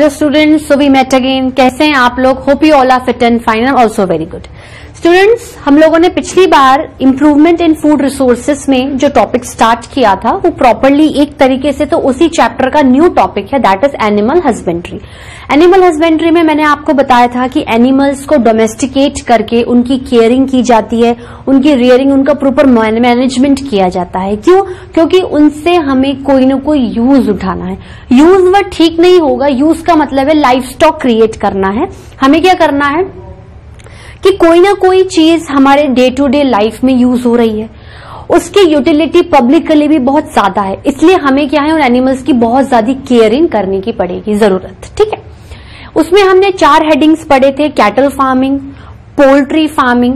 Hello students, so we met again. कैसे हैं आप लोग? Hope you all are fit and fine and also very good. Students, हम लोगों ने पिछली बार इंप्रूवमेंट इन फूड रिसोर्सेस में जो टॉपिक स्टार्ट किया था वो प्रॉपरली एक तरीके से तो उसी चैप्टर का न्यू टॉपिक है, that is animal husbandry. Animal husbandry में मैंने आपको बताया था कि एनिमल्स को डोमेस्टिकेट करके उनकी केयरिंग की जाती है, उनकी रियरिंग, उनका प्रॉपर मैनेजमेंट किया जाता है। क्यों? क्योंकि उनसे हमें कोई ना कोई यूज उठाना है। यूज वर्ड ठीक नहीं होगा, यूज का मतलब है लाइफ स्टॉक क्रिएट करना है। हमें क्या करना है कि कोई ना कोई चीज हमारे डे टू डे लाइफ में यूज हो रही है, उसकी यूटिलिटी पब्लिक के लिए भी बहुत ज्यादा है, इसलिए हमें क्या है उन एनिमल्स की बहुत ज्यादा केयरिंग करने की पड़ेगी जरूरत। ठीक है, उसमें हमने 4 हेडिंग्स पढ़े थे, cattle farming, poultry farming,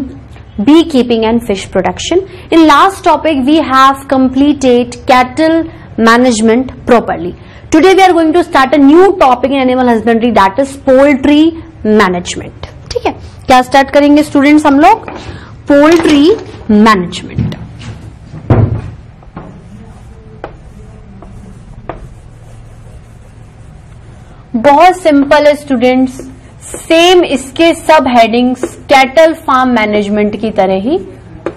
bee keeping and fish production. In last topic we have completed cattle management properly. Today we are going to start a new topic in animal husbandry, that is poultry management. ठीक है, क्या start करेंगे students हम लोग? Poultry management. बहुत simple है students, same इसके सब हेडिंग्स कैटल फार्म मैनेजमेंट की तरह ही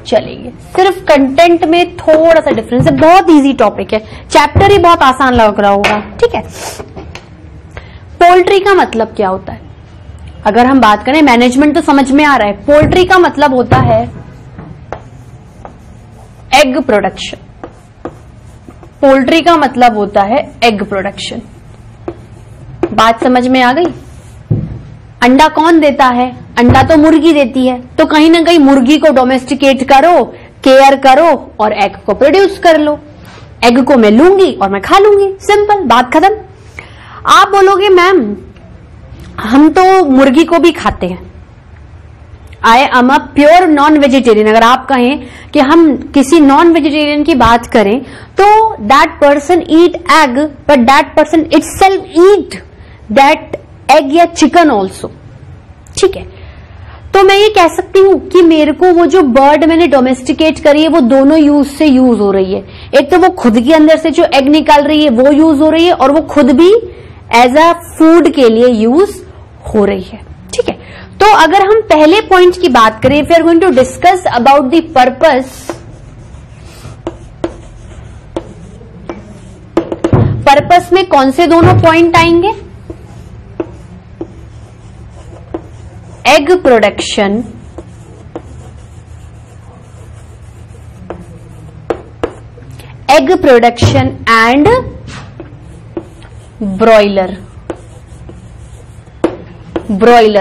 चलेंगे, सिर्फ कंटेंट में थोड़ा सा डिफरेंस है। बहुत इजी टॉपिक है, चैप्टर ही बहुत आसान लग रहा होगा। ठीक है, पोल्ट्री का मतलब क्या होता है? अगर हम बात करें, मैनेजमेंट तो समझ में आ रहा है, पोल्ट्री का मतलब होता है एग प्रोडक्शन। पोल्ट्री का मतलब होता है एग प्रोडक्शन। बात समझ में आ गई? अंडा कौन देता है? अंडा तो मुर्गी देती है, तो कहीं ना कहीं मुर्गी को डोमेस्टिकेट करो, केयर करो और एग को प्रोड्यूस कर लो। एग को मैं लूंगी और मैं खा लूंगी, सिंपल, बात खत्म। आप बोलोगे मैम हम तो मुर्गी को भी खाते हैं, I am a pure non vegetarian. अगर आप कहें कि हम किसी नॉन वेजिटेरियन की बात करें तो that person eat egg, but that person itself eat that egg या चिकन ऑल्सो। ठीक है, तो मैं ये कह सकती हूं कि मेरे को वो जो बर्ड मैंने डोमेस्टिकेट करी है वो दोनों यूज से यूज हो रही है। एक तो वो खुद के अंदर से जो एग निकाल रही है वो यूज हो रही है, और वो खुद भी एज अ फूड के लिए यूज हो रही है। ठीक है, तो अगर हम पहले पॉइंट की बात करें, we are going to discuss about the purpose. Purpose में कौन से दोनों पॉइंट आएंगे? Egg production and broiler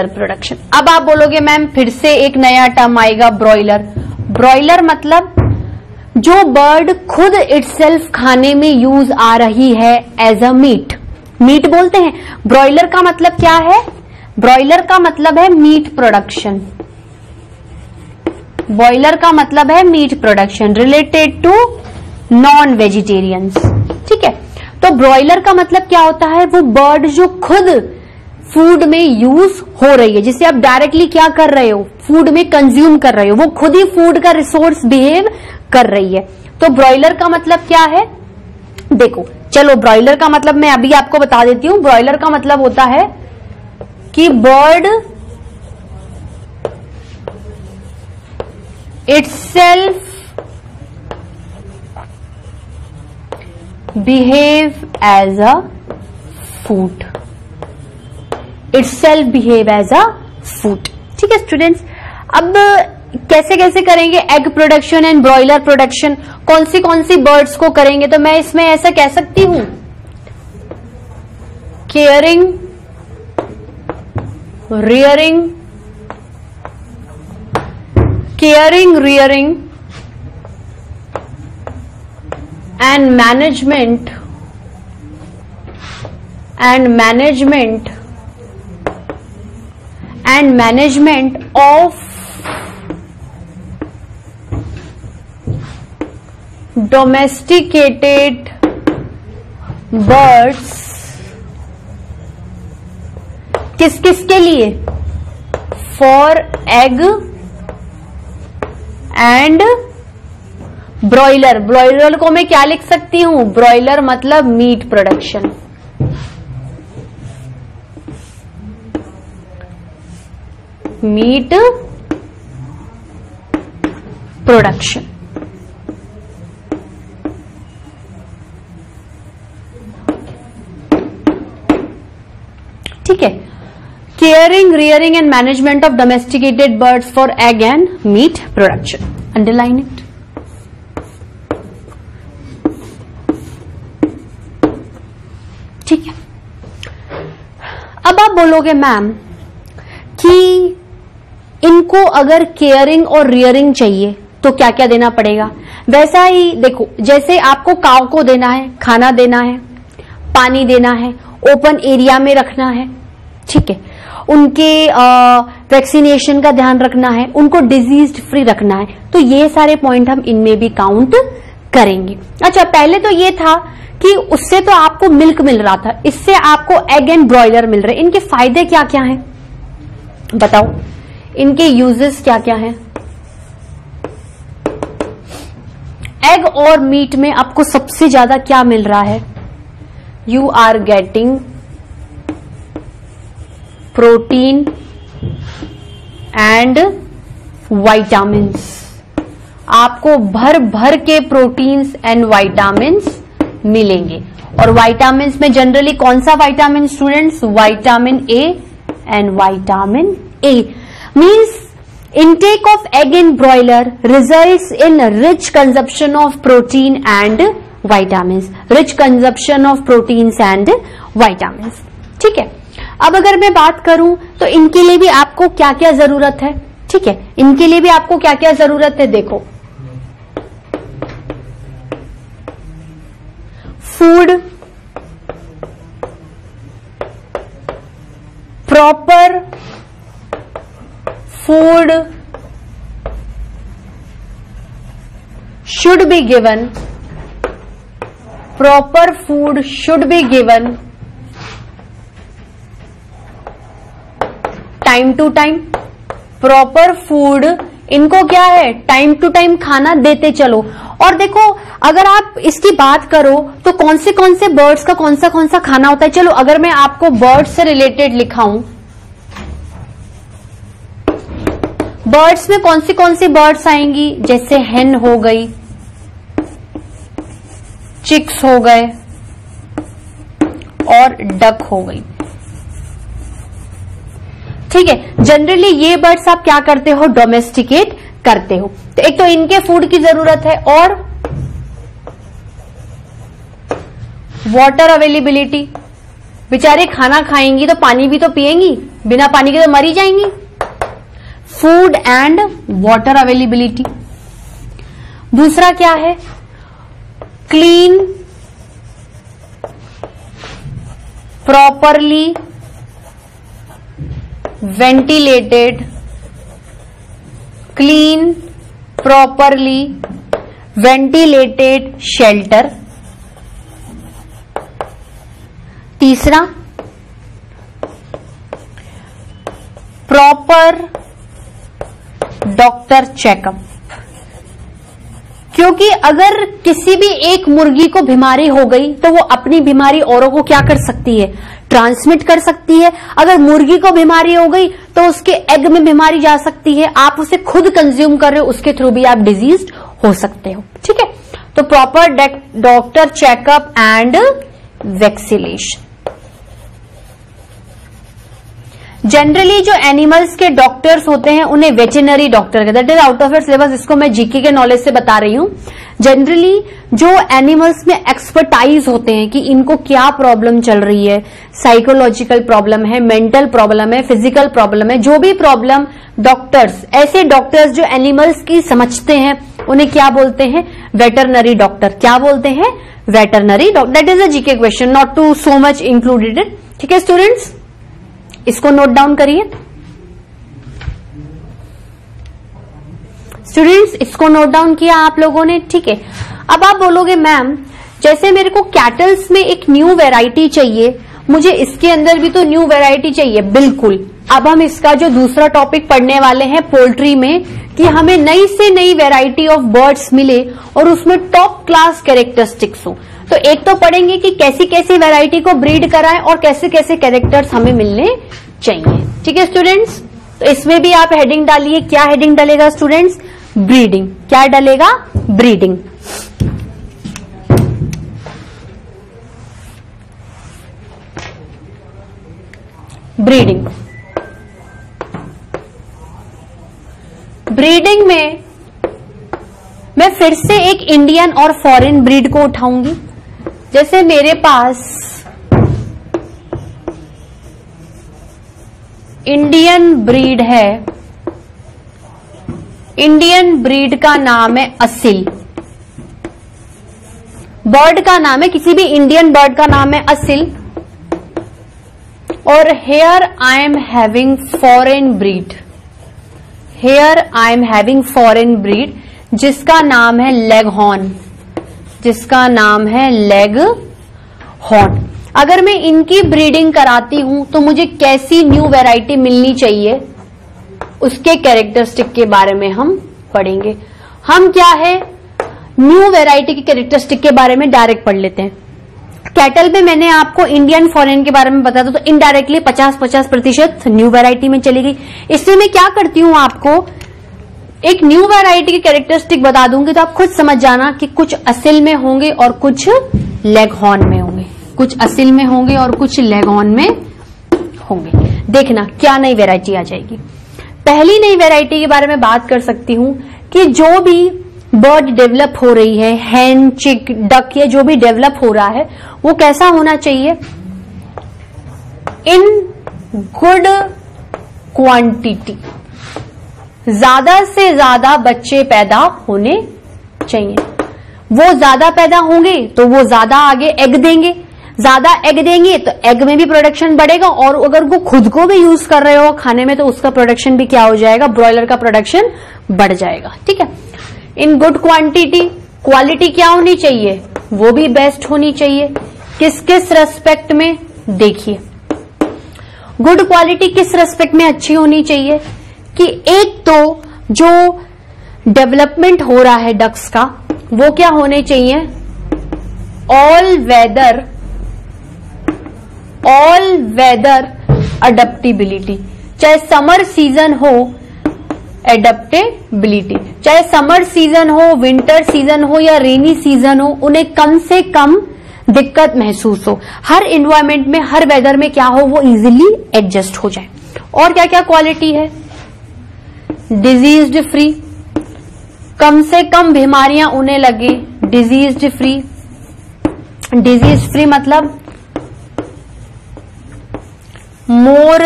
production. अब आप बोलोगे मैम फिर से एक नया टर्म आएगा, ब्रॉयलर। ब्रॉयलर मतलब जो बर्ड खुद इटसेल्फ खाने में यूज आ रही है एज अ मीट बोलते हैं। ब्रॉयलर का मतलब क्या है? ब्रॉयलर का मतलब है मीट प्रोडक्शन। ब्रॉयलर का मतलब है meat production related to non vegetarians. ठीक है, तो ब्रॉयलर का मतलब क्या होता है? वो बर्ड जो खुद फूड में यूज हो रही है, जिसे आप डायरेक्टली क्या कर रहे हो, फूड में कंज्यूम कर रहे हो, वो खुद ही फूड का रिसोर्स बिहेव कर रही है। तो ब्रॉयलर का मतलब क्या है? देखो चलो, ब्रॉयलर का मतलब मैं अभी आपको बता देती हूं। ब्रॉयलर का मतलब होता है कि bird itself behave as a food. Itself behave as a food. ठीक है स्टूडेंट्स, अब कैसे कैसे करेंगे egg production and broiler production? कौन सी बर्ड्स को करेंगे? तो मैं इसमें ऐसा कह सकती हूं, caring, rearing and management of domesticated birds। किस किस के लिए? For egg and broiler. Broiler को मैं क्या लिख सकती हूं? ब्रॉयलर मतलब मीट प्रोडक्शन। Meat production. ठीक है, caring, rearing and management of domesticated birds for egg and meat production. Underline it. ठीक है, अब आप बोलोगे मैम कि इनको अगर केयरिंग और रियरिंग चाहिए तो क्या क्या देना पड़ेगा। वैसा ही देखो, जैसे आपको काव को देना है, खाना देना है, पानी देना है, ओपन एरिया में रखना है, ठीक है, उनके वैक्सीनेशन का ध्यान रखना है, उनको डिजीज फ्री रखना है, तो ये सारे पॉइंट हम इनमें भी काउंट करेंगे। अच्छा, पहले तो ये था कि उससे तो आपको मिल्क मिल रहा था, इससे आपको एग एंड ब्रॉयलर मिल रहे। इनके फायदे क्या क्या हैं बताओ, इनके यूजेस क्या क्या हैं। एग और मीट में आपको सबसे ज्यादा क्या मिल रहा है, you are getting protein and vitamins. आपको भर भर के प्रोटीन्स एंड वाइटामिन्स मिलेंगे। और वाइटामिन्स में जनरली कौन सा vitamin students, vitamin A and vitamin A. Means intake of egg in broiler results in rich consumption of protein and vitamins, rich consumption of proteins and vitamins। ठीक है, अब अगर मैं बात करूं तो इनके लिए भी आपको क्या क्या जरूरत है। ठीक है, इनके लिए भी आपको क्या क्या जरूरत है, देखो food, proper food should be given, proper food should be given time to time। proper food, इनको क्या है, टाइम टू टाइम खाना देते चलो। और देखो, अगर आप इसकी बात करो तो कौन से बर्ड्स का कौन सा खाना होता है। चलो अगर मैं आपको बर्ड्स से रिलेटेड लिखाऊं, बर्ड्स में कौन सी बर्ड्स आएंगी, जैसे हेन हो गई, चिक्स हो गए और डक हो गई। ठीक है, जनरली ये बर्ड्स आप क्या करते हो, डोमेस्टिकेट करते हो। तो एक तो इनके फूड की जरूरत है और वाटर अवेलेबिलिटी। बेचारे खाना खाएंगी तो पानी भी तो पिएंगी, बिना पानी के तो मर ही जाएंगी। Food and water availability. दूसरा क्या है, clean, properly ventilated, clean properly ventilated shelter. तीसरा, प्रॉपर डॉक्टर चेकअप। क्योंकि अगर किसी भी एक मुर्गी को बीमारी हो गई तो वो अपनी बीमारी औरों को क्या कर सकती है, ट्रांसमिट कर सकती है। अगर मुर्गी को बीमारी हो गई तो उसके एग में बीमारी जा सकती है, आप उसे खुद कंज्यूम कर रहे हो, उसके थ्रू भी आप डिजीज हो सकते हो। ठीक है, तो proper doctor checkup and vaccination. Generally जो एनिमल्स के डॉक्टर्स होते हैं उन्हें वेटरनरी डॉक्टर कहते हैं। That is out of your syllabus, इसको मैं जीके के नॉलेज से बता रही हूं। जनरली जो एनिमल्स में एक्सपर्टाइज होते हैं कि इनको क्या प्रॉब्लम चल रही है, साइकोलॉजिकल प्रॉब्लम है, मेंटल प्रॉब्लम है, फिजिकल प्रॉब्लम है, जो भी प्रॉब्लम, डॉक्टर्स, ऐसे डॉक्टर्स जो एनिमल्स की समझते हैं उन्हें क्या बोलते हैं, वेटरनरी डॉक्टर। क्या बोलते हैं, veterinary doctor. That is a GK question, not to so much included it. ठीक है स्टूडेंट्स, इसको नोट डाउन करिए। स्टूडेंट्स, इसको नोट डाउन किया आप लोगों ने। ठीक है, अब आप बोलोगे मैम जैसे मेरे को कैटल्स में एक न्यू वैरायटी चाहिए, मुझे इसके अंदर भी तो न्यू वैरायटी चाहिए। बिल्कुल, अब हम इसका जो दूसरा टॉपिक पढ़ने वाले हैं पोल्ट्री में, कि हमें नई से नई वैरायटी ऑफ बर्ड्स मिले और उसमें टॉप क्लास कैरेक्टरिस्टिक्स हो। तो एक तो पढ़ेंगे कि कैसी कैसी वैरायटी को ब्रीड कराएं और कैसे कैसे कैरेक्टर्स हमें मिलने चाहिए। ठीक है स्टूडेंट्स, तो इसमें भी आप हेडिंग डालिए, क्या हेडिंग डलेगा स्टूडेंट्स? ब्रीडिंग। क्या डलेगा? ब्रीडिंग। ब्रीडिंग। ब्रीडिंग में मैं फिर से एक इंडियन और फॉरेन ब्रीड को उठाऊंगी। जैसे मेरे पास इंडियन ब्रीड है, इंडियन ब्रीड का नाम है असील। बर्ड का नाम है, किसी भी इंडियन बर्ड का नाम है असील। और here I am having foreign breed, here I am having foreign breed जिसका नाम है लेगहॉर्न, जिसका नाम है लेगहॉर्न। अगर मैं इनकी ब्रीडिंग कराती हूं तो मुझे कैसी न्यू वैरायटी मिलनी चाहिए, उसके कैरेक्टरिस्टिक के बारे में हम पढ़ेंगे। हम क्या है, न्यू वैरायटी की कैरेक्टरिस्टिक के बारे में डायरेक्ट पढ़ लेते हैं। कैटल में मैंने आपको इंडियन फॉरेन के बारे में बताया था, तो इनडायरेक्टली 50-50% न्यू वैरायटी में चली गई। इसमें मैं क्या करती हूं, आपको एक न्यू वैरायटी की कैरेक्टरिस्टिक बता दूंगी तो आप खुद समझ जाना कि कुछ असिल में होंगे और कुछ लेगहॉर्न में होंगे, कुछ असिल में होंगे और कुछ लेगहॉर्न में होंगे। देखना क्या नई वैरायटी आ जाएगी। पहली नई वैरायटी के बारे में बात कर सकती हूं कि जो भी बर्ड डेवलप हो रही है, हैन, चिक, डक, या जो भी डेवलप हो रहा है वो कैसा होना चाहिए? इन गुड क्वांटिटी, ज्यादा से ज्यादा बच्चे पैदा होने चाहिए। वो ज्यादा पैदा होंगे तो वो ज्यादा आगे एग देंगे, ज्यादा एग देंगे तो एग में भी प्रोडक्शन बढ़ेगा, और अगर वो खुद को भी यूज कर रहे हो खाने में तो उसका प्रोडक्शन भी क्या हो जाएगा, ब्रॉयलर का प्रोडक्शन बढ़ जाएगा। ठीक है, इन गुड क्वांटिटी, क्वालिटी क्या होनी चाहिए, वो भी बेस्ट होनी चाहिए। किस किस रेस्पेक्ट में, देखिए गुड क्वालिटी किस रेस्पेक्ट में अच्छी होनी चाहिए कि एक तो जो डेवलपमेंट हो रहा है डक्स का वो क्या होने चाहिए, ऑल वेदर अडेप्टेबिलिटी। चाहे समर सीजन हो, एडेप्टेबिलिटी, चाहे समर सीजन हो, विंटर सीजन हो या रेनी सीजन हो, उन्हें कम से कम दिक्कत महसूस हो, हर एनवायरमेंट में, हर वेदर में क्या हो, वो इजीली एडजस्ट हो जाए। और क्या क्या क्वालिटी है, डिजीज्ड फ्री, कम से कम बीमारियां उन्हें लगे, डिजीज्ड फ्री। डिजीज फ्री मतलब मोर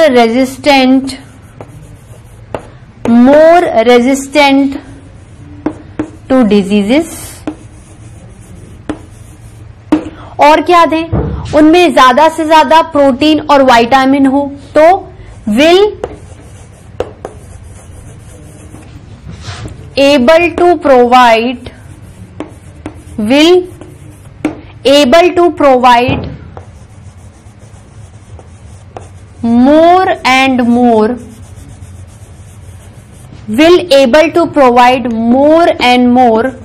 रेजिस्टेंट टू डिजीजेस। और क्या दें, उनमें ज्यादा से ज्यादा प्रोटीन और विटामिन हो तो will able to provide more and more, will able to provide more and more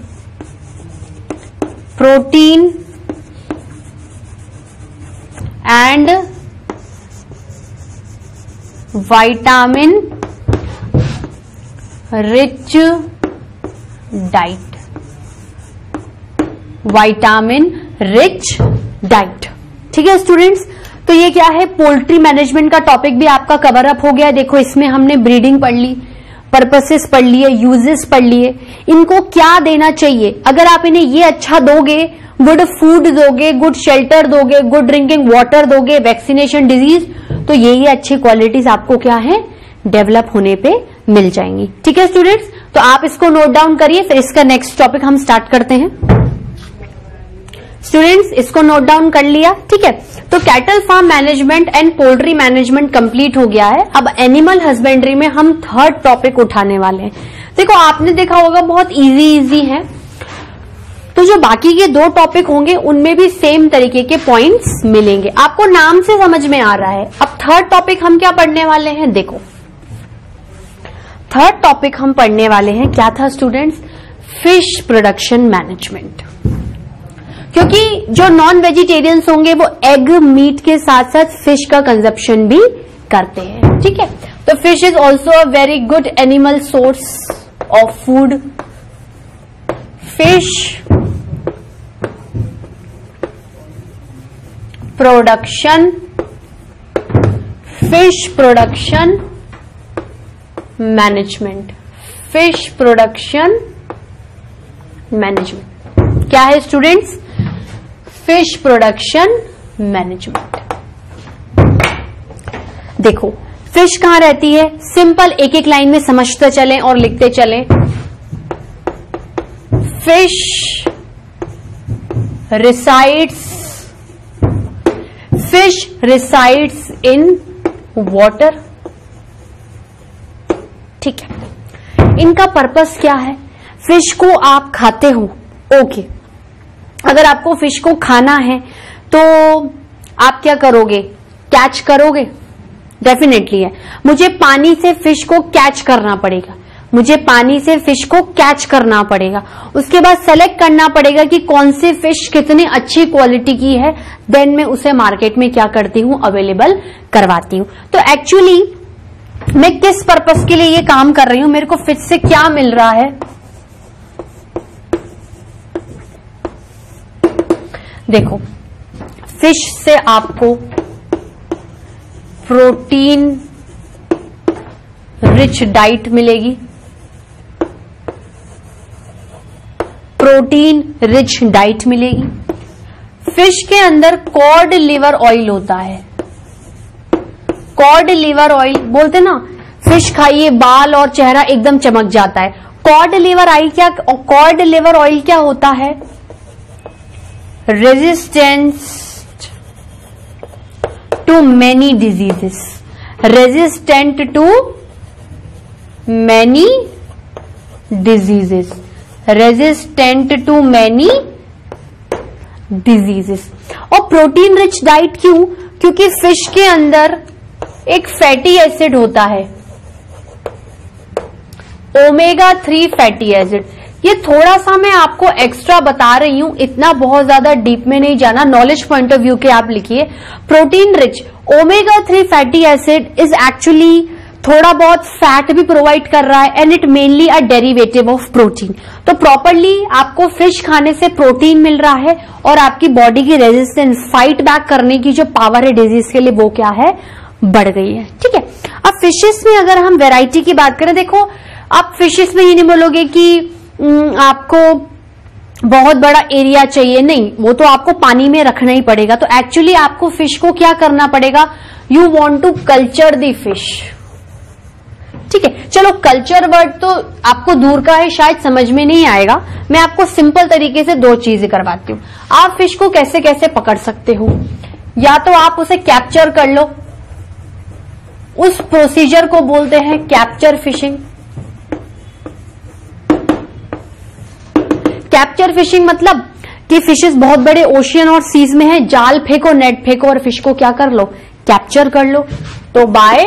protein and vitamin rich diet, vitamin rich diet. ठीक है स्टूडेंट्स, तो ये क्या है, पोल्ट्री मैनेजमेंट का टॉपिक भी आपका कवर अप हो गया। देखो इसमें हमने ब्रीडिंग पढ़ ली, पर्पसेस पढ़ लिए, यूजेस पढ़ लिए, इनको क्या देना चाहिए। अगर आप इन्हें ये अच्छा दोगे, गुड फूड दोगे, गुड शेल्टर दोगे, गुड ड्रिंकिंग वाटर दोगे, वैक्सीनेशन, डिजीज, तो ये अच्छी क्वालिटीज आपको क्या है, डेवलप होने पे मिल जाएंगी। ठीक है स्टूडेंट्स, तो आप इसको नोट डाउन करिए, फिर इसका नेक्स्ट टॉपिक हम स्टार्ट करते हैं। स्टूडेंट्स इसको नोट डाउन कर लिया, ठीक है। तो cattle farm management and poultry management complete हो गया है। अब एनिमल हस्बेंड्री में हम थर्ड टॉपिक उठाने वाले हैं। देखो आपने देखा होगा बहुत इजी है, तो जो बाकी के दो टॉपिक होंगे उनमें भी सेम तरीके के पॉइंट्स मिलेंगे, आपको नाम से समझ में आ रहा है। अब थर्ड टॉपिक हम क्या पढ़ने वाले हैं, देखो थर्ड टॉपिक हम पढ़ने वाले हैं, क्या था स्टूडेंट्स, फिश प्रोडक्शन मैनेजमेंट। क्योंकि जो नॉन वेजिटेरियंस होंगे वो एग मीट के साथ साथ फिश का कंजप्शन भी करते हैं, ठीक है। तो fish is also a very good animal source of food. Fish production, fish production management. Fish production management क्या है स्टूडेंट्स? Fish production management. देखो फिश कहां रहती है? सिंपल एक एक लाइन में समझते चलें और लिखते चलें. Fish resides in water. ठीक है, इनका पर्पस क्या है? फिश को आप खाते हो, ओके. अगर आपको फिश को खाना है तो आप क्या करोगे? कैच करोगे. डेफिनेटली है. मुझे पानी से फिश को कैच करना पड़ेगा. मुझे पानी से फिश को कैच करना पड़ेगा. उसके बाद सेलेक्ट करना पड़ेगा कि कौन सी फिश कितनी अच्छी क्वालिटी की है. देन मैं उसे मार्केट में क्या करती हूं? अवेलेबल करवाती हूं. तो एक्चुअली मैं किस पर्पस के लिए ये काम कर रही हूं? मेरे को फिश से क्या मिल रहा है? देखो, फिश से आपको प्रोटीन रिच डाइट मिलेगी. प्रोटीन रिच डाइट मिलेगी. फिश के अंदर कॉड लिवर ऑयल होता है. कॉड लिवर ऑयल बोलते ना, फिश खाइए बाल और चेहरा एकदम चमक जाता है. कॉड लिवर ऑयल क्या होता है? Resistance to many diseases. Resistant to many diseases. Resistant to many diseases. और प्रोटीन रिच डाइट क्यों? क्योंकि फिश के अंदर एक फैटी एसिड होता है, ओमेगा 3 फैटी एसिड. ये थोड़ा सा मैं आपको एक्स्ट्रा बता रही हूं, इतना बहुत ज्यादा डीप में नहीं जाना. नॉलेज पॉइंट ऑफ व्यू के आप लिखिए. Protein rich omega 3 fatty acid is actually थोड़ा बहुत फैट भी प्रोवाइड कर रहा है and it mainly a derivative of protein. तो प्रॉपरली आपको फिश खाने से प्रोटीन मिल रहा है और आपकी बॉडी की रेजिस्टेंस, फाइट बैक करने की जो पावर है डिजीज के लिए, वो क्या है? बढ़ गई है. ठीक है. अब फिशेस में अगर हम वैरायटी की बात करें, देखो आप फिशेस में ये नहीं बोलोगे कि आपको बहुत बड़ा एरिया चाहिए, नहीं, वो तो आपको पानी में रखना ही पड़ेगा. तो एक्चुअली आपको फिश को क्या करना पड़ेगा? You want to culture the fish. ठीक है, चलो कल्चर वर्ड तो आपको दूर का है, शायद समझ में नहीं आएगा. मैं आपको सिंपल तरीके से दो चीजें करवाती हूं. आप फिश को कैसे कैसे पकड़ सकते हो? या तो आप उसे कैप्चर कर लो, उस प्रोसीजर को बोलते हैं कैप्चर फिशिंग. कैप्चर फिशिंग मतलब कि फिशेस बहुत बड़े ओशियन और सीज में है, जाल फेंको, नेट फेंको और फिश को क्या कर लो? कैप्चर कर लो. तो by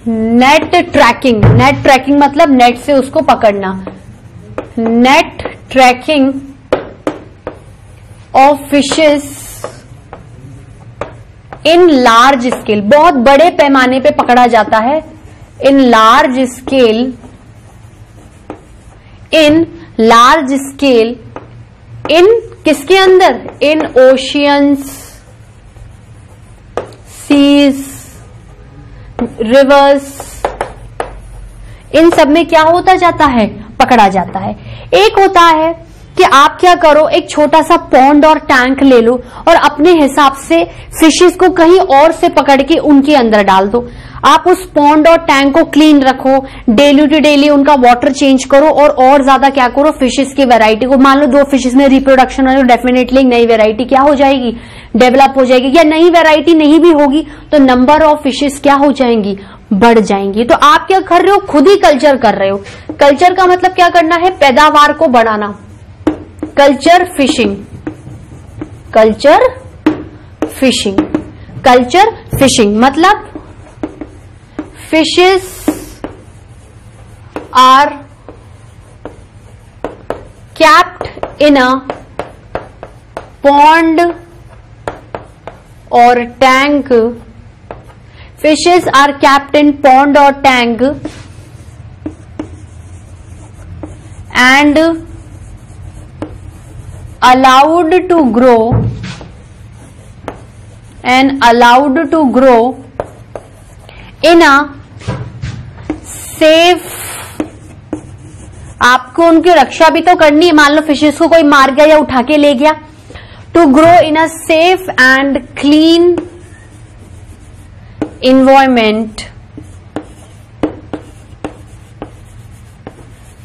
net tracking. Net tracking मतलब नेट से उसको पकड़ना. Net tracking of fishes in large scale. बहुत बड़े पैमाने पे पकड़ा जाता है. In large scale, in large scale, in किसके अंदर? इन ओशियंस, सीज, रिवर्स, इन सब में क्या होता जाता है? पकड़ा जाता है. एक होता है कि आप क्या करो, एक छोटा सा पॉन्ड और टैंक ले लो और अपने हिसाब से फिशेस को कहीं और से पकड़ के उनके अंदर डाल दो. आप उस पॉन्ड और टैंक को क्लीन रखो, डेली टू डेली उनका वाटर चेंज करो और ज्यादा क्या करो, फिशेस की वैरायटी को. मान लो 2 फिशेस में रिप्रोडक्शन है तो डेफिनेटली नई वैरायटी क्या हो जाएगी? डेवलप हो जाएगी. या नई वैरायटी नहीं भी होगी तो नंबर ऑफ फिशेस क्या हो जाएंगी? बढ़ जाएंगी. तो आप क्या कर रहे हो? खुद ही कल्चर कर रहे हो. कल्चर का मतलब क्या करना है? पैदावार को बढ़ाना. Culture fishing. Culture fishing. Culture fishing मतलब fishes are kept in a pond or tank. fishes are kept in pond or tank and allowed to grow in a safe, आपको उनकी रक्षा भी तो करनी है, मान लो फिशेस को कोई मार गया या उठा के ले गया, to grow in a safe and clean environment.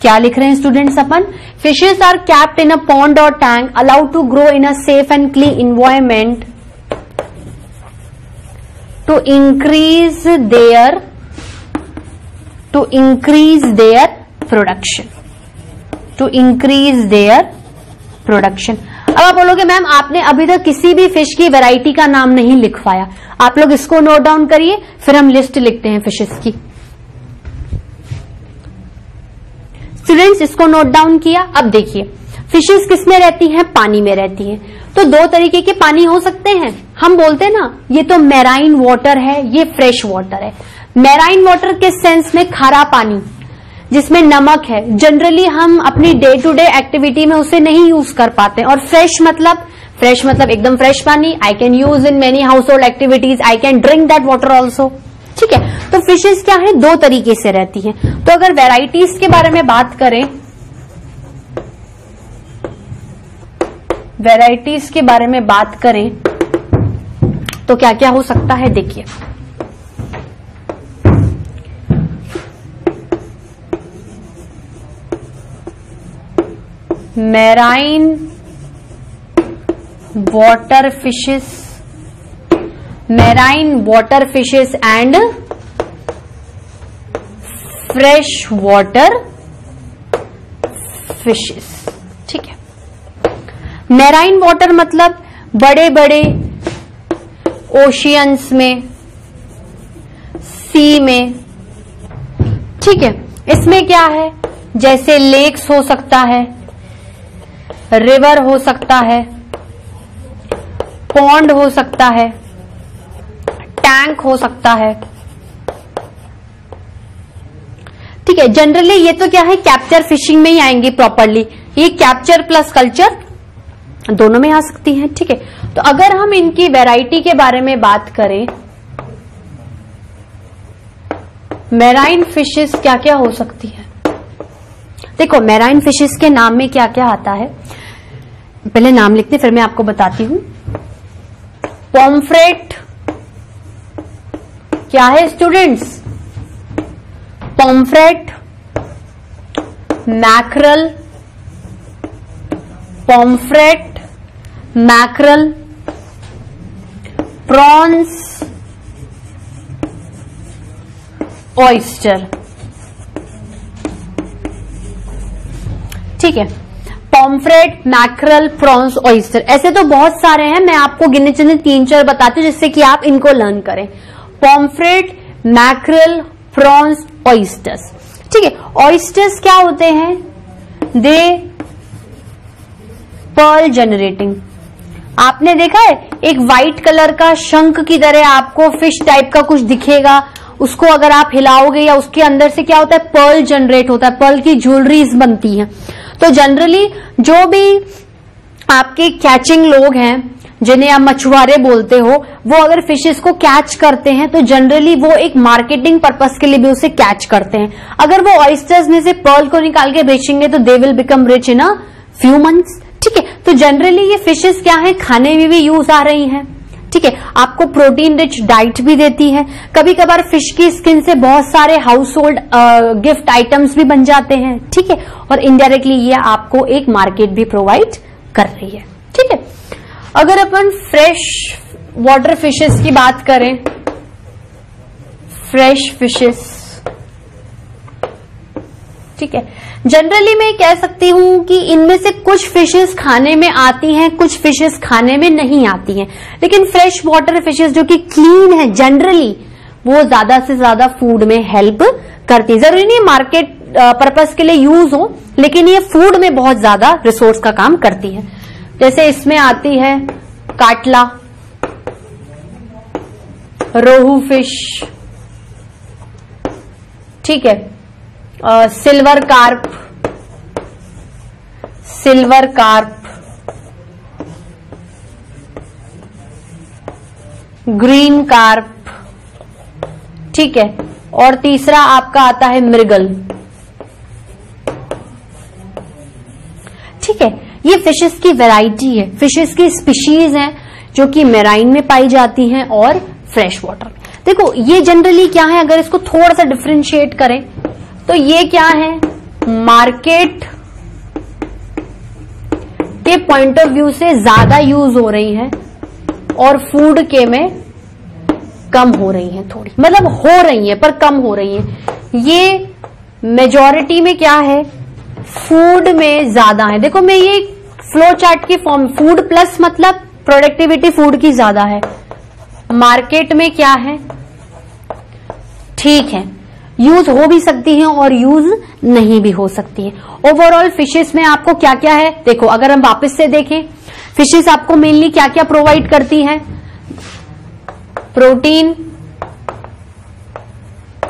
क्या लिख रहे हैं स्टूडेंट्स अपन? Fishes are kept in a pond और tank, allowed to grow in a safe and clean environment to increase their production. अब आप बोलोगे मैम आपने अभी तक किसी भी फिश की वैरायटी का नाम नहीं लिखवाया। आप लोग इसको नोट डाउन करिए, फिर हम लिस्ट लिखते हैं फिशेस की। स्टूडेंट्स इसको नोट डाउन किया। अब देखिए फिशेस किस में रहती हैं? पानी में रहती हैं। तो दो तरीके के पानी हो सकते हैं। हम बोलते हैं ना ये तो मैराइन वाटर है, ये फ्रेश वाटर है। मैराइन वाटर किस सेंस में? खारा पानी जिसमें नमक है। जनरली हम अपनी डे टू डे एक्टिविटी में उसे नहीं यूज कर पाते। और फ्रेश मतलब एकदम फ्रेश पानी। I can use in many house hold activities, I can drink that water also. ठीक है, तो फिशेस क्या है? दो तरीके से रहती हैं। तो अगर वेराइटीज के बारे में बात करें, तो क्या क्या हो सकता है देखिए। Marine water fishes and fresh water fishes. ठीक है, मैराइन वाटर मतलब बड़े बड़े ओशियंस में, सी में। ठीक है, इसमें क्या है? जैसे लेक्स हो सकता है, रिवर हो सकता है, पॉन्ड हो सकता है, टैंक हो सकता है। ठीक है, जनरली ये तो क्या है? कैप्चर फिशिंग में ही आएंगी प्रॉपरली। ये कैप्चर प्लस कल्चर दोनों में आ सकती हैं। ठीक है, तो अगर हम इनकी वैरायटी के बारे में बात करें, मैराइन फिशेस क्या क्या हो सकती है? देखो मैराइन फिशेस के नाम में क्या क्या आता है, पहले नाम लिखते फिर मैं आपको बताती हूं। पॉम्फ्रेट क्या है students? Pomfret, mackerel, prawns, oyster. ठीक है, पॉम्फ्रेट, मैक्रल, प्रॉन्स, ऑयस्टर, ऐसे तो बहुत सारे हैं। मैं आपको गिने चुने 3-4 बताती हूँ जिससे कि आप इनको लर्न करें। Pomfret, mackerel, prawns, oysters. ठीक है, ऑयस्टर्स क्या होते हैं? They pearl generating. आपने देखा है एक व्हाइट कलर का शंख की तरह आपको फिश टाइप का कुछ दिखेगा, उसको अगर आप हिलाओगे या उसके अंदर से क्या होता है? पर्ल जनरेट होता है, पर्ल की ज्वेलरीज बनती हैं। तो जनरली जो भी आपके कैचिंग लोग हैं, जिन्हें आप मछुआरे बोलते हो, वो अगर फिशेस को कैच करते हैं तो जनरली वो एक मार्केटिंग पर्पस के लिए भी उसे कैच करते हैं। अगर वो ऑयस्टर्स में से पर्ल को निकाल के बेचेंगे तो they will become rich in a few months. ठीक है, तो जनरली ये फिशेस क्या है? खाने में भी यूज आ रही हैं। ठीक है, आपको प्रोटीन रिच डाइट भी देती है। कभी कभार फिश की स्किन से बहुत सारे हाउस होल्ड गिफ्ट आइटम्स भी बन जाते हैं। ठीक है, और इनडायरेक्टली ये आपको एक मार्केट भी प्रोवाइड कर रही है। ठीक है, अगर अपन फ्रेश वाटर फिशेस की बात करें, फ्रेश फिशेस, ठीक है, जनरली मैं कह सकती हूं कि इनमें से कुछ फिशेस खाने में आती हैं, कुछ फिशेस खाने में नहीं आती हैं। लेकिन फ्रेश वाटर फिशेस जो कि क्लीन है जनरली, वो ज्यादा से ज्यादा फूड में हेल्प करती है। जरूरी नहीं मार्केट पर्पस के लिए यूज हो, लेकिन ये फूड में बहुत ज्यादा रिसोर्स का काम करती है। जैसे इसमें आती है काटला, रोहू फिश, ठीक है, silver carp, silver carp, green carp, ठीक है, और तीसरा आपका आता है मृगल, ठीक है। ये फिशेस की वैरायटी है, फिशेस की स्पीशीज हैं जो कि मैराइन में पाई जाती हैं और फ्रेश वाटर में। देखो ये जनरली क्या है, अगर इसको थोड़ा सा डिफरेंशिएट करें तो ये क्या है, मार्केट के पॉइंट ऑफ व्यू से ज्यादा यूज हो रही है और फूड के में कम हो रही है, थोड़ी मतलब हो रही है पर कम हो रही है। ये मेजॉरिटी में क्या है, फूड में ज्यादा है। देखो मैं ये फ्लो चार्ट की फॉर्म, फूड प्लस मतलब प्रोडक्टिविटी फूड की ज्यादा है, मार्केट में क्या है, ठीक है, यूज हो भी सकती है और यूज नहीं भी हो सकती है। ओवरऑल फिशेस में आपको क्या क्या है, देखो अगर हम वापस से देखें, फिशेस आपको मेनली क्या क्या प्रोवाइड करती हैं, प्रोटीन,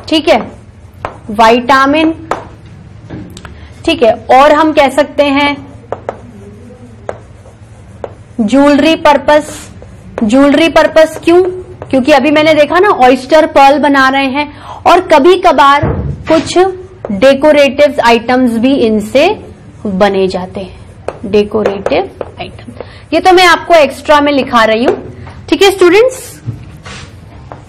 ठीक है, विटामिन, ठीक है, और हम कह सकते हैं ज्वेलरी पर्पस। ज्वेलरी पर्पस क्यों, क्योंकि अभी मैंने देखा ना ऑयस्टर पर्ल बना रहे हैं और कभी कभार कुछ डेकोरेटिव आइटम्स भी इनसे बने जाते हैं, डेकोरेटिव आइटम। ये तो मैं आपको एक्स्ट्रा में लिखा रही हूं, ठीक है students,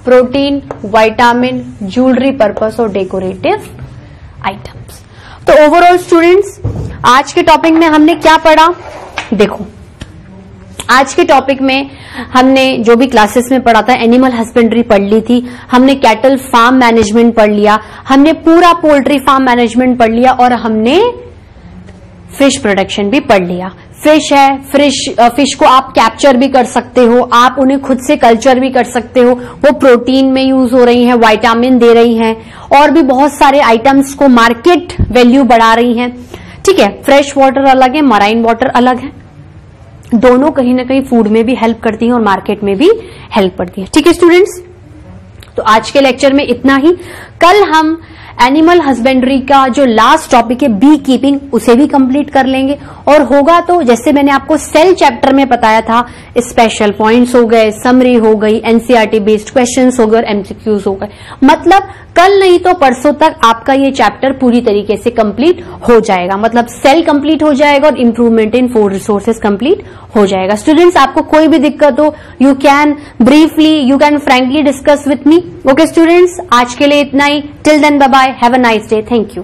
protein, vitamin, jewellery purpose और डेकोरेटिव आइटम्स। तो ओवरऑल स्टूडेंट्स आज के टॉपिक में हमने क्या पढ़ा, देखो आज के टॉपिक में हमने जो भी क्लासेस में पढ़ा था, एनिमल हस्बेंड्री पढ़ ली थी, हमने कैटल फार्म मैनेजमेंट पढ़ लिया, हमने पूरा पोल्ट्री फार्म मैनेजमेंट पढ़ लिया और हमने फिश प्रोडक्शन भी पढ़ लिया। फिश है, फिश को आप कैप्चर भी कर सकते हो, आप उन्हें खुद से कल्चर भी कर सकते हो, वो प्रोटीन में यूज हो रही हैं, विटामिन दे रही हैं और भी बहुत सारे आइटम्स को मार्केट वैल्यू बढ़ा रही हैं, ठीक है। फ्रेश वाटर अलग है, मराइन वाटर अलग है, दोनों कहीं ना कहीं फूड में भी हेल्प करती हैं और मार्केट में भी हेल्प करती है, ठीक है स्टूडेंट्स। तो आज के लेक्चर में इतना ही। कल हम एनिमल हस्बेंड्री का जो लास्ट टॉपिक है बी कीपिंग, उसे भी कंप्लीट कर लेंगे और होगा तो जैसे मैंने आपको सेल चैप्टर में बताया था, स्पेशल पॉइंट्स हो गए, समरी हो गई, एनसीईआरटी बेस्ड क्वेश्चंस हो गए और एमसीक्यूज हो गए। मतलब कल नहीं तो परसों तक आपका ये चैप्टर पूरी तरीके से कंप्लीट हो जाएगा, मतलब सेल कंप्लीट हो जाएगा और improvement in food resources complete हो जाएगा। स्टूडेंट्स आपको कोई भी दिक्कत हो, you can briefly, you can frankly discuss with me. Okay students, आज के लिए इतना ही। Till then bye bye, have a nice day, thank you.